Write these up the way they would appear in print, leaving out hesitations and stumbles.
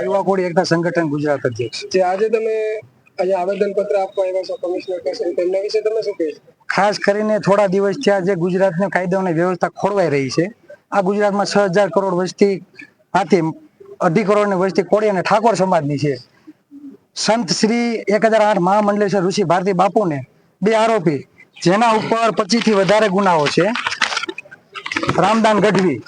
યુવા કોળી એકતા સંગઠન ગુજરાત અધ્યક્ષ. આજે તમે અહીંયા આવેદન પત્ર આપવા આવ્યા છો કમિશનર કચેરી, તેમના વિશે તમે શું કહેશો? ખાસ કરીને થોડા દિવસ થયા જે ગુજરાતની કાયદો અને વ્યવસ્થા ખોરવાઈ રહી છે. આ ગુજરાતમાં 6000 કરોડ વસ્તી આથી 2.5 કરોડની વસ્તી કોળી અને ઠાકોર સમાજની છે. સંત શ્રી 1008 મહામંડલેશ્વર ઋષિ ભારતી બાપુને 2 આરોપી જેના ઉપર 25 થી વધારે ગુનાઓ છે, રામદાન ગઢવી,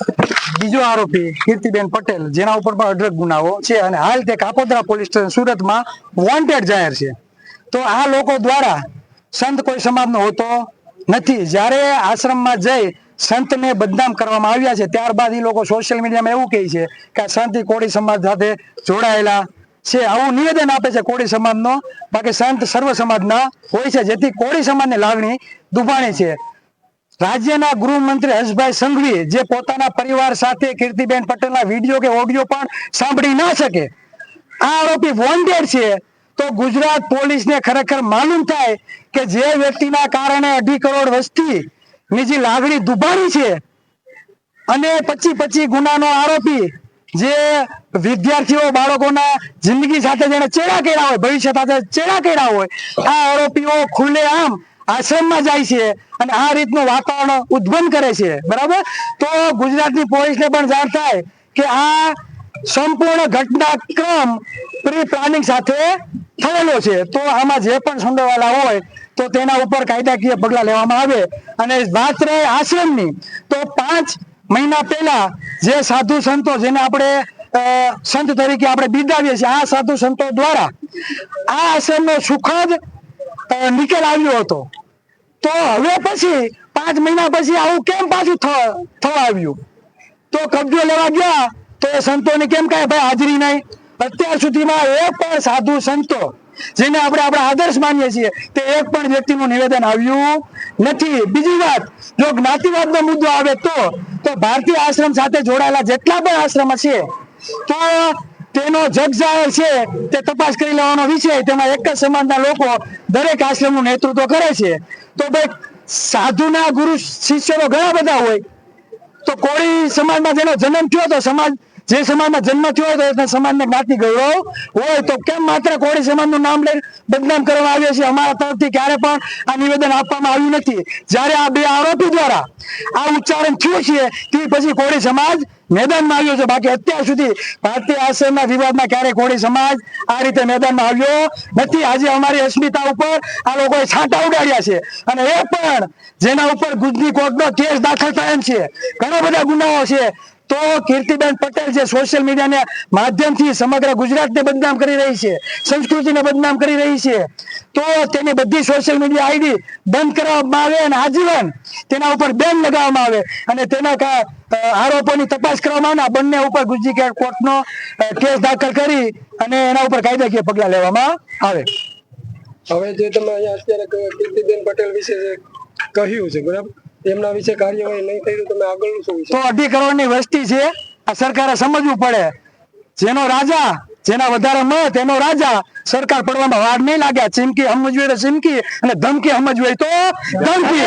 બીજો આરોપી કીર્તિબેન પટેલ જેના ઉપર પણ 18 ગુનાઓ છે અને હાલ તે કાપોદ્રા પોલીસ સ્ટેશન સુરતમાં વોન્ટેડ જાહેર છે. તો આ લોકો દ્વારા સંત કોઈ સમાજનો હોતો નથી. જ્યારે આશ્રમમાં જઈ સંતને બદનામ કરવામાં આવ્યા છે ત્યારબાદ એ લોકો સોશિયલ મીડિયામાં એવું કહે છે કે આ સંત કોળી સમાજ સાથે જોડાયેલા છે, આવું નિવેદન આપે છે કોળી સમાજનો. બાકી સંત સર્વ સમાજના હોય છે, જેથી કોળી સમાજની લાગણી દુભાણી છે. રાજ્યના ગૃહમંત્રી હર્ષભાઈ સંઘવી જે પોતાના પરિવાર સાથે કીર્તિબેન પટેલના વિડીયો કે ઓડિયો પણ સાંભળી ના શકે, આ આરોપી વોન્ટેડ છે. તો ગુજરાત પોલીસને ખરેખર માલુમ થાય કે જે વ્યક્તિના કારણે 2.5 કરોડ વસ્તી ની જે લાગણી દુભાણી છે અને 25 ગુનાનો આરોપી જે વિદ્યાર્થીઓ બાળકોના જિંદગી સાથે જેને ચેડા કર્યા હોય, ભવિષ્ય સાથે ચેડા કર્યા હોય, આ આરોપીઓ ખુલ્લેઆમ આશ્રમમાં જાય છે અને આ રીતનું વાતાવરણ ઉદ્ભવન કરે છે. બરાબર, તો ગુજરાતની પોલીસને પણ જાણ થાય કે આ સંપૂર્ણ ઘટનાક્રમ પ્રી પ્લાનિંગ સાથે થયેલો છે. તો આમાં જે પણ સંડોવાયેલા હોય તો તેના ઉપર કાયદાકીય પગલા લેવામાં આવે. અને વાત રહે આશ્રમની, તો 5 મહિના પહેલા જે સાધુ સંતો જેને આપણે સંત તરીકે આપણે બિરદાવીએ છીએ, આ સાધુ સંતો દ્વારા આ આશ્રમનો સુખદ નિકાલ આવ્યો હતો. તો હવે પછી 5 મહિના પછી આવું કેમ પાછું થવા આવ્યું? તો કબજો લેવા ગયા તો એ સંતોની કેમ કાંઈ ભાઈ હાજરી નહીં? અત્યાર સુધીમાં એક પણ સાધુ સંતો જેને આપણે આપણા આદર્શ માનીએ છીએ તે એક પણ વ્યક્તિનું નિવેદન આવ્યું નથી. બીજી વાત, જો જ્ઞાતિવાદનો મુદ્દો આવે તો ભારતીય આશ્રમ સાથે જોડાયેલા જેટલા પણ આશ્રમ છે તો તેનો જગજાહેર છે તે તપાસ કરી લેવાનો વિષય. તેમાં એક જ સમાજના લોકો દરેક આશ્રમનું નેતૃત્વ કરે છે. તો ભાઈ સાધુના ગુરુ શિષ્યો ઘણા બધા હોય, તો કોળી સમાજમાં જેનો જન્મ થયો તો સમાજ જે સમાજમાં જન્મ થયો હોય તો સમાજને જ્ઞાતિ ગૌરવ હોય, તો કેમ માત્ર કોળી સમાજનું નામ લઈને બદનામ કરવામાં આવે છે? અમારા તરફથી ક્યારે પણ આ નિવેદન આપવામાં આવ્યું નથી. જ્યારે આ 2 આરોપી દ્વારા આ ઉચ્ચારણ થયું છે તે પછી કોળી સમાજ મેદાનમાં આવ્યો છે. બાકી અત્યાર સુધી ભારતીય આશ્રમના વિવાદમાં ક્યારે કોળી સમાજ આ રીતે મેદાનમાં આવ્યો નથી. આજે અમારી અસ્મિતા ઉપર આ લોકોએ છાંટા ઉડાડ્યા છે અને એ પણ જેના ઉપર ગુજની કોર્ટનો કેસ દાખલ થયેલ છે, ઘણા બધા ગુનાઓ છે. તો કીર્તિબેન પટેલ જે સોશિયલ મીડિયાના માધ્યમથી સમગ્ર ગુજરાતને બદનામ કરી રહી છે, સંસ્કૃતિને બદનામ કરી રહી છે, તો તેની બધી સોશિયલ મીડિયા આઈડી બંધ કરવામાં આવે અને આજીવન તેના ઉપર બેન લગાવવામાં આવે અને તેના આરોપોની તપાસ કરવામાં આવે. બંને ઉપર ગુજરી કોર્ટનો કેસ દાખલ કરી અને એના ઉપર કાયદાકીય પગલા લેવામાં આવે. હવે જે તમે અહીંયા અત્યારે કીર્તિબેન પટેલ વિશે જે કહ્યું છે, બરાબર, એમના વિશે કાર્યવાહી નહીં થઈ તો તમે આગળનું શું? તો 2.5 કરોડની વસ્તી છે, આ સરકારે સમજવું પડે. જેનો રાજા, જેના વધારે મત એનો રાજા. સરકાર પડવામાં વાર નહીં લાગે. ચીમકી સમજવી હોય તો ચીમકી અને ધમકી સમજવી હોય તો ધમકી.